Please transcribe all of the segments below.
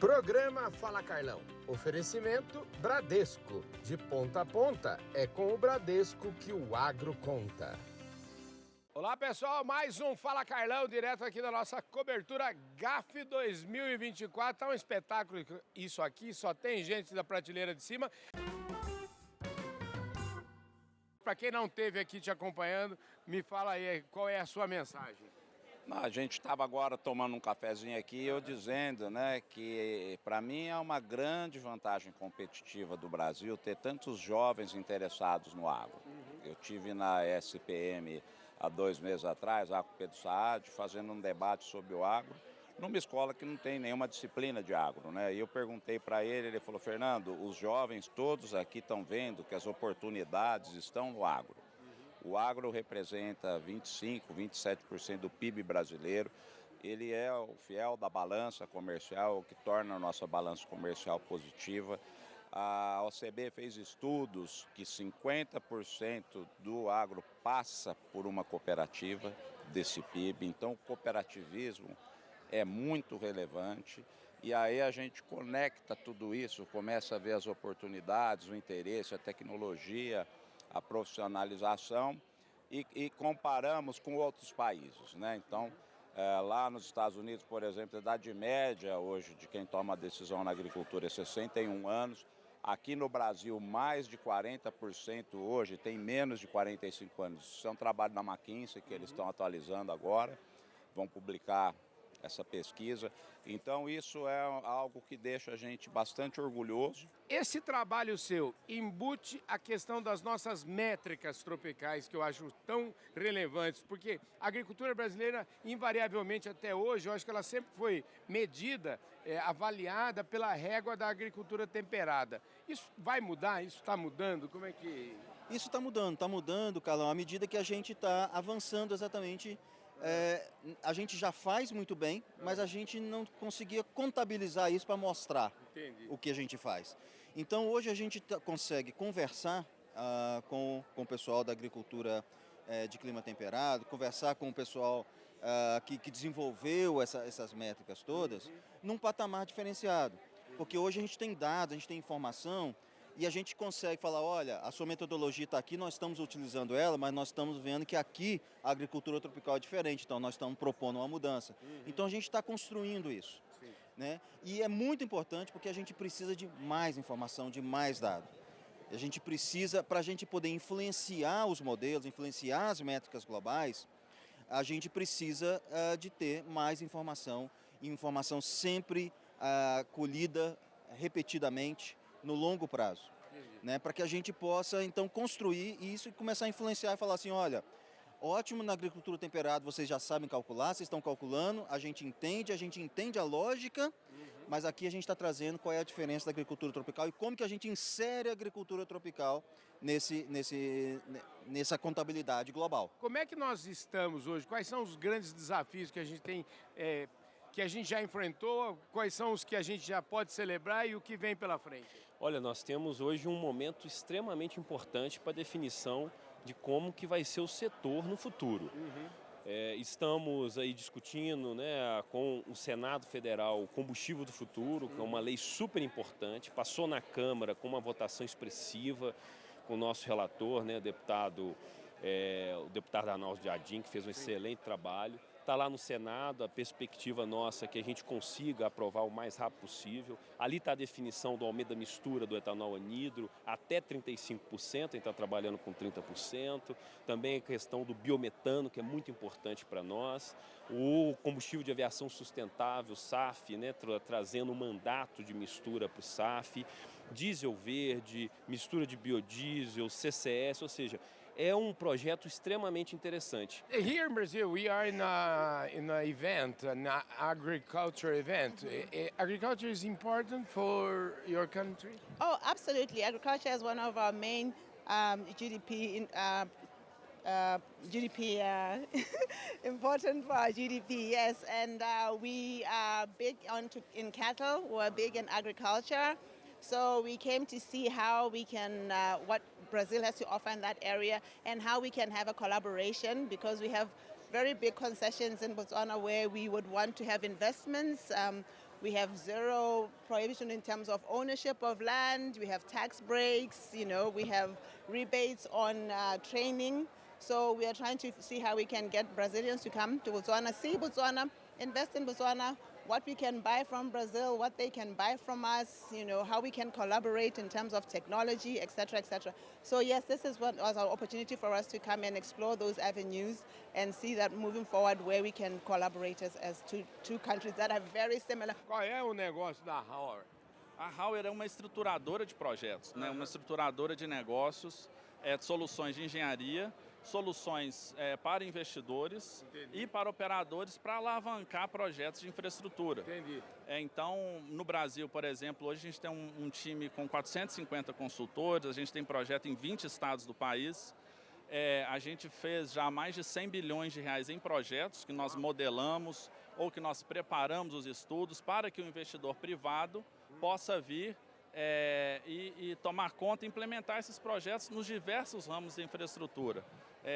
Programa Fala Carlão. Oferecimento Bradesco. De ponta a ponta, é com o Bradesco que o agro conta. Olá pessoal, mais um Fala Carlão, direto aqui da nossa cobertura GAF 2024. Tá um espetáculo isso aqui, só tem gente da prateleira de cima. Para quem não esteve aqui te acompanhando, me fala aí qual é a sua mensagem. A gente estava agora tomando um cafezinho aqui, eu dizendo, né, que para mim é uma grande vantagem competitiva do Brasil ter tantos jovens interessados no agro. Eu tive na SPM há 2 meses atrás, lá com o Pedro Saad, fazendo um debate sobre o agro, numa escola que não tem nenhuma disciplina de agro, né? E eu perguntei para ele, ele falou: Fernando, os jovens todos aqui estão vendo que as oportunidades estão no agro. O agro representa 25%, 27% do PIB brasileiro. Ele é o fiel da balança comercial, o que torna a nossa balança comercial positiva. A OCB fez estudos que 50% do agro passa por uma cooperativa desse PIB. Então, o cooperativismo é muito relevante. E aí a gente conecta tudo isso, começa a ver as oportunidades, o interesse, a tecnologia, a profissionalização e comparamos com outros países, né? Então, lá nos Estados Unidos, por exemplo, a idade média hoje de quem toma a decisão na agricultura é 61 anos. Aqui no Brasil, mais de 40% hoje tem menos de 45 anos. Isso é um trabalho da McKinsey que eles estão atualizando agora, vão publicar essa pesquisa. Então isso é algo que deixa a gente bastante orgulhoso. Esse trabalho seu embute a questão das nossas métricas tropicais, que eu acho tão relevantes, porque a agricultura brasileira, invariavelmente até hoje, eu acho que ela sempre foi medida, avaliada pela régua da agricultura temperada. Isso vai mudar? Isso está mudando? Como é que... Isso está mudando, Carlão, à medida que a gente está avançando exatamente. A gente já faz muito bem, mas a gente não conseguia contabilizar isso para mostrar o que a gente faz. Então hoje a gente consegue conversar com o pessoal da agricultura de clima temperado, conversar com o pessoal que desenvolveu essas métricas todas, num patamar diferenciado. Porque hoje a gente tem dados, a gente tem informação, e a gente consegue falar: olha, a sua metodologia está aqui, nós estamos utilizando ela, mas nós estamos vendo que aqui a agricultura tropical é diferente, então nós estamos propondo uma mudança. Então a gente está construindo isso. Né? E é muito importante porque a gente precisa de mais informação, de mais dados. A gente precisa, para a gente poder influenciar os modelos, influenciar as métricas globais, a gente precisa de ter mais informação, e informação sempre colhida repetidamente, no longo prazo, né? Para que a gente possa, então, construir isso e começar a influenciar e falar assim: olha, ótimo, na agricultura temperada vocês já sabem calcular, vocês estão calculando, a gente entende a lógica, mas aqui a gente está trazendo qual é a diferença da agricultura tropical e como que a gente insere a agricultura tropical nessa contabilidade global. Como é que nós estamos hoje? Quais são os grandes desafios que a gente tem, que a gente já enfrentou, quais são os que a gente já pode celebrar e o que vem pela frente? Olha, nós temos hoje um momento extremamente importante para a definição de como que vai ser o setor no futuro. Estamos aí discutindo, né, com o Senado Federal o Combustível do Futuro, que é uma lei super importante, passou na Câmara com uma votação expressiva, com o nosso relator, né, o deputado Arnaldo Jardim, que fez um excelente trabalho. Está lá no Senado, a perspectiva nossa é que a gente consiga aprovar o mais rápido possível. Ali está a definição do aumento da mistura do etanol anidro até 35%, a gente está trabalhando com 30%. Também a questão do biometano, que é muito importante para nós. O combustível de aviação sustentável, SAF, né, trazendo um mandato de mistura para o SAF. Diesel verde, mistura de biodiesel, CCS, ou seja, é um projeto extremamente interessante. Here in Brazil, we are in an event, an agriculture event. Agriculture is important for your country? Oh, absolutely. Agriculture is one of our main important for our GDP, yes. And we are big in cattle, we're big in agriculture. So we came to see how we can, what Brazil has to offer in that area and how we can have a collaboration, because we have very big concessions in Botswana where we would want to have investments. We have zero prohibition in terms of ownership of land. We have tax breaks. We have rebates on training. So we are trying to see how we can get Brazilians to come to Botswana, see Botswana, invest in Botswana, what we can buy from Brazil, what they can buy from us, how we can collaborate in terms of technology, etc., etc. So yes, this is what was our opportunity for us to come and explore those avenues and see that moving forward where we can collaborate as two countries that are very similar. Qual é o negócio da Hauer? A Hauer é uma estruturadora de projetos, né? Uma estruturadora de negócios, de soluções de engenharia, soluções para investidores. Entendi. E para operadores para alavancar projetos de infraestrutura. Entendi. Então, no Brasil, por exemplo, hoje a gente tem um time com 450 consultores, a gente tem projeto em 20 estados do país. A gente fez já mais de 100 bilhões de reais em projetos que nós modelamos ou que nós preparamos os estudos para que o investidor privado possa vir e tomar conta e implementar esses projetos nos diversos ramos de infraestrutura.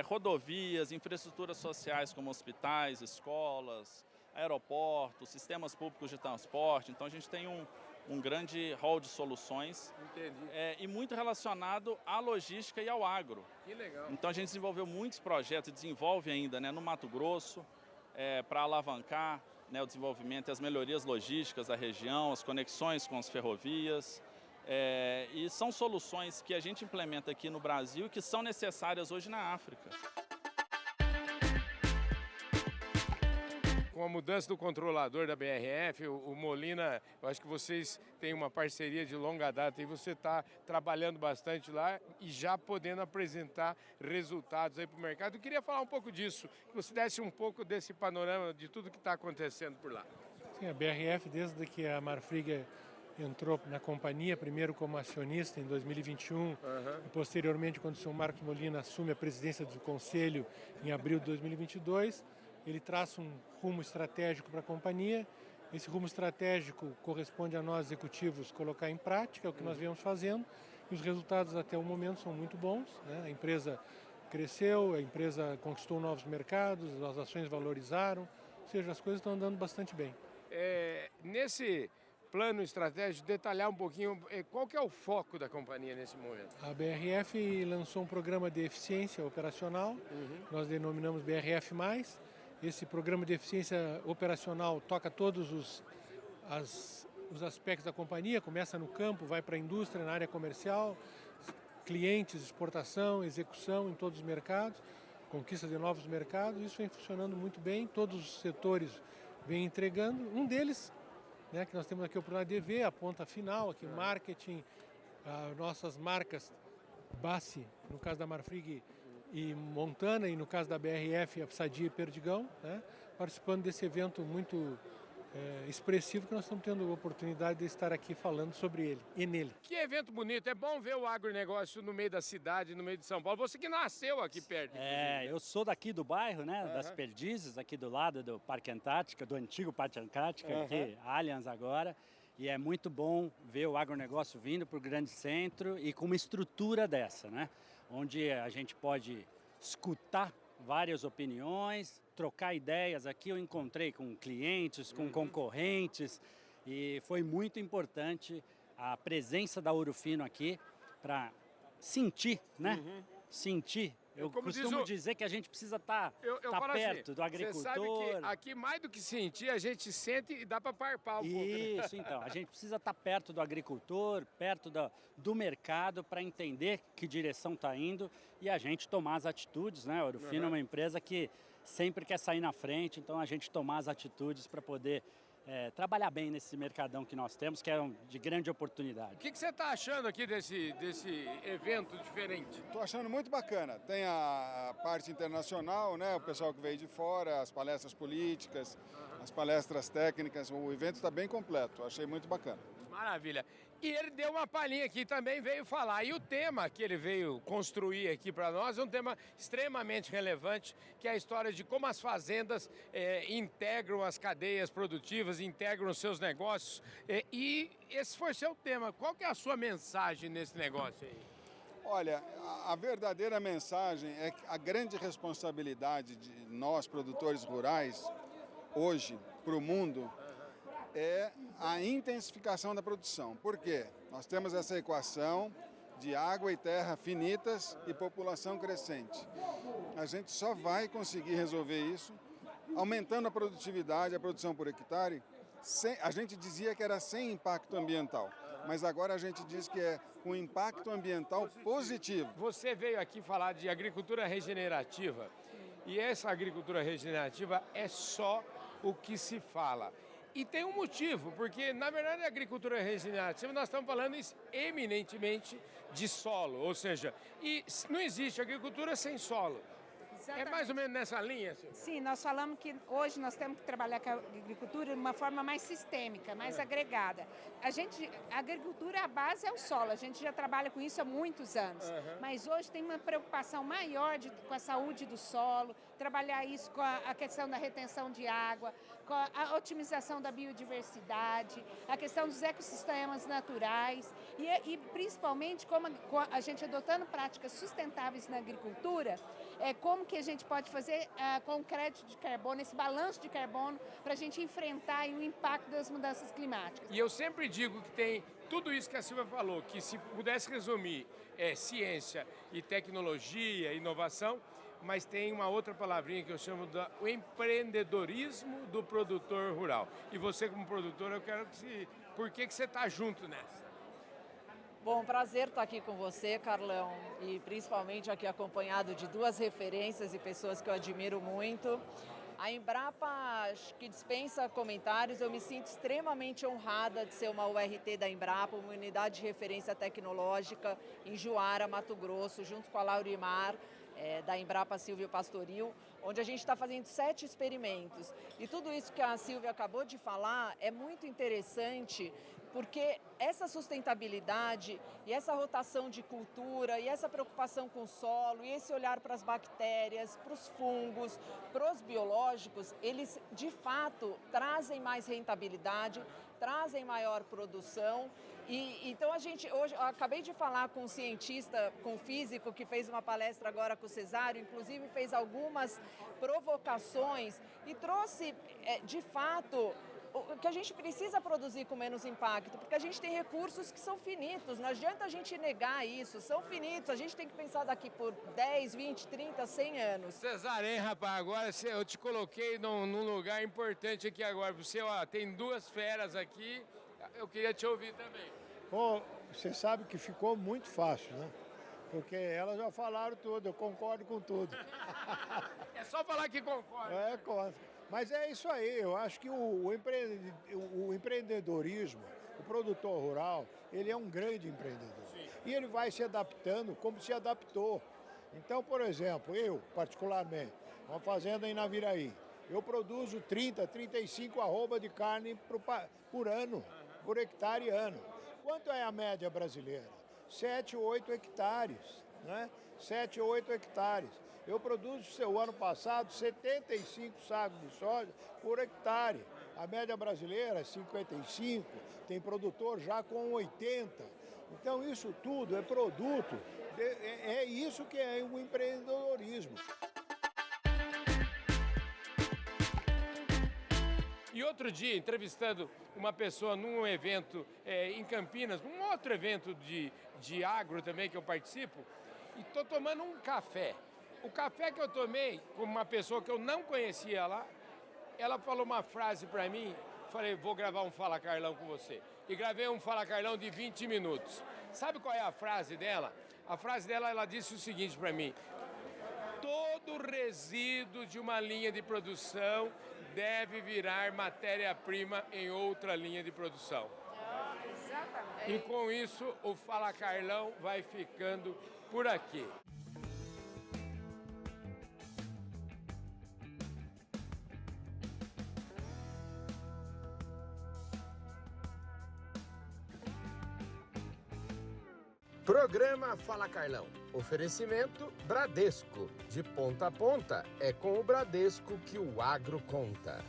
Rodovias, infraestruturas sociais como hospitais, escolas, aeroportos, sistemas públicos de transporte. Então a gente tem um grande hall de soluções. Entendi. E muito relacionado à logística e ao agro. Que legal. Então a gente desenvolveu muitos projetos e desenvolve ainda, né, no Mato Grosso para alavancar, né, o desenvolvimento e as melhorias logísticas da região, as conexões com as ferrovias. E são soluções que a gente implementa aqui no Brasil e que são necessárias hoje na África. Com a mudança do controlador da BRF, o Molina, eu acho que vocês têm uma parceria de longa data e você está trabalhando bastante lá e já podendo apresentar resultados aí para o mercado. Eu queria falar um pouco disso, que você desse um pouco desse panorama de tudo que está acontecendo por lá. Sim, a BRF, desde que a Marfrig entrou na companhia, primeiro como acionista em 2021, e posteriormente quando o senhor Marcos Molina assume a presidência do Conselho em abril de 2022, ele traça um rumo estratégico para a companhia. Esse rumo estratégico corresponde a nós executivos colocar em prática, é o que nós viemos fazendo, e os resultados até o momento são muito bons, né? A empresa cresceu, a empresa conquistou novos mercados, as ações valorizaram, ou seja, as coisas estão andando bastante bem. Nesse plano estratégico, detalhar um pouquinho qual que é o foco da companhia nesse momento. A BRF lançou um programa de eficiência operacional, nós denominamos BRF+. Esse programa de eficiência operacional toca todos os aspectos da companhia, começa no campo, vai para a indústria, na área comercial, clientes, exportação, execução em todos os mercados, conquista de novos mercados. Isso vem funcionando muito bem, todos os setores vêm entregando. Um deles, né, que nós temos aqui o programa DV, a ponta final, aqui marketing, nossas marcas Bassi, no caso da Marfrig, e Montana, e no caso da BRF, a Sadia e Perdigão, né, participando desse evento muito expressivo que nós estamos tendo a oportunidade de estar aqui falando sobre ele e nele. Que evento bonito, é bom ver o agronegócio no meio da cidade, no meio de São Paulo. Você que nasceu aqui perto. Eu sou daqui do bairro, né, das Perdizes, aqui do lado do Parque Antártica, do antigo Parque Antártica, aqui, Allianz agora. E é muito bom ver o agronegócio vindo para o grande centro e com uma estrutura dessa, né, onde a gente pode escutar várias opiniões, trocar ideias. Aqui eu encontrei com clientes, com concorrentes, e foi muito importante a presença da Ouro Fino aqui para sentir, né? Sentir. Eu costumo dizer que a gente precisa estar perto do agricultor. Você sabe que aqui, mais do que sentir, a gente sente e dá para parpar um pouco. Isso, então. A gente precisa estar perto do agricultor, perto do mercado, para entender que direção está indo e a gente tomar as atitudes, né? A Ouro Fino é uma empresa que sempre quer sair na frente, então a gente tomar as atitudes para poder trabalhar bem nesse mercadão que nós temos, que é de grande oportunidade. O que você está achando aqui desse evento diferente? Estou achando muito bacana. Tem a parte internacional, né? O pessoal que veio de fora, as palestras políticas, as palestras técnicas. O evento está bem completo. Achei muito bacana. Maravilha. E ele deu uma palhinha aqui, também veio falar. E o tema que ele veio construir aqui para nós é um tema extremamente relevante, que é a história de como as fazendas integram as cadeias produtivas, integram os seus negócios. E esse foi seu tema. Qual que é a sua mensagem nesse negócio aí? Olha, a verdadeira mensagem é que a grande responsabilidade de nós, produtores rurais, hoje, para o mundo, é a intensificação da produção. Por quê? Nós temos essa equação de água e terra finitas e população crescente. A gente só vai conseguir resolver isso aumentando a produtividade, a produção por hectare. A gente dizia que era sem impacto ambiental, mas agora a gente diz que é com impacto ambiental positivo. Você veio aqui falar de agricultura regenerativa e essa agricultura regenerativa é só o que se fala. E tem um motivo, porque na verdade a agricultura regenerativa nós estamos falando eminentemente de solo, ou seja, e não existe agricultura sem solo. Exatamente. É mais ou menos nessa linha, senhor? Sim, nós falamos que hoje nós temos que trabalhar com a agricultura de uma forma mais sistêmica, mais agregada. A agricultura, a base é o solo, a gente já trabalha com isso há muitos anos, mas hoje tem uma preocupação maior com a saúde do solo, trabalhar isso com a questão da retenção de água, com a otimização da biodiversidade, a questão dos ecossistemas naturais e principalmente como a gente adotando práticas sustentáveis na agricultura, como que a gente pode fazer com o crédito de carbono, esse balanço de carbono, para a gente enfrentar aí o impacto das mudanças climáticas. E eu sempre digo que tem tudo isso que a Silvia falou, que se pudesse resumir ciência e tecnologia, inovação, mas tem uma outra palavrinha que eu chamo de o empreendedorismo do produtor rural. E você como produtor, eu quero que por que você está junto nessa? Bom, prazer estar aqui com você, Carlão, e principalmente aqui acompanhado de duas referências e pessoas que eu admiro muito. A Embrapa, acho que dispensa comentários, eu me sinto extremamente honrada de ser uma URT da Embrapa, uma unidade de referência tecnológica em Juara, Mato Grosso, junto com a Laurimar, da Embrapa Silvio Pastoril, onde a gente está fazendo 7 experimentos. E tudo isso que a Silvia acabou de falar é muito interessante, porque essa sustentabilidade e essa rotação de cultura e essa preocupação com o solo e esse olhar para as bactérias, para os fungos, para os biológicos, eles de fato trazem mais rentabilidade, trazem maior produção. E então a gente hoje, eu acabei de falar com um cientista, com um físico que fez uma palestra agora com o Cesário, inclusive fez algumas provocações e trouxe de fato o que a gente precisa produzir com menos impacto, porque a gente tem recursos que são finitos, não adianta a gente negar isso, são finitos, a gente tem que pensar daqui por 10, 20, 30, 100 anos. Cesário, hein, rapaz, agora eu te coloquei num lugar importante aqui agora, você tem 2 feras aqui, eu queria te ouvir também. Bom, você sabe que ficou muito fácil, né? Porque elas já falaram tudo, eu concordo com tudo. É só falar que concorda. Concordo. Mas é isso aí, eu acho que o empreendedorismo, o produtor rural, ele é um grande empreendedor. Sim. E ele vai se adaptando como se adaptou. Então, por exemplo, eu, particularmente, uma fazenda em Naviraí, eu produzo 30, 35 arroba de carne por ano, por hectare ano. Quanto é a média brasileira? 7, 8 hectares, né? 7, 8 hectares. Eu produzo, o ano passado, 75 sacos de soja por hectare. A média brasileira é 55, tem produtor já com 80. Então, isso tudo é produto, é isso que é o empreendedorismo. E outro dia, entrevistando uma pessoa num evento em Campinas, um outro evento de agro também que eu participo, e estou tomando um café. O café que eu tomei com uma pessoa que eu não conhecia lá, ela falou uma frase para mim, falei, vou gravar um Fala Carlão com você. E gravei um Fala Carlão de 20 minutos. Sabe qual é a frase dela? A frase dela, ela disse o seguinte para mim, todo resíduo de uma linha de produção deve virar matéria-prima em outra linha de produção. Exatamente. E com isso, o Fala Carlão vai ficando por aqui. Programa Fala Carlão. Oferecimento Bradesco. De ponta a ponta, é com o Bradesco que o agro conta.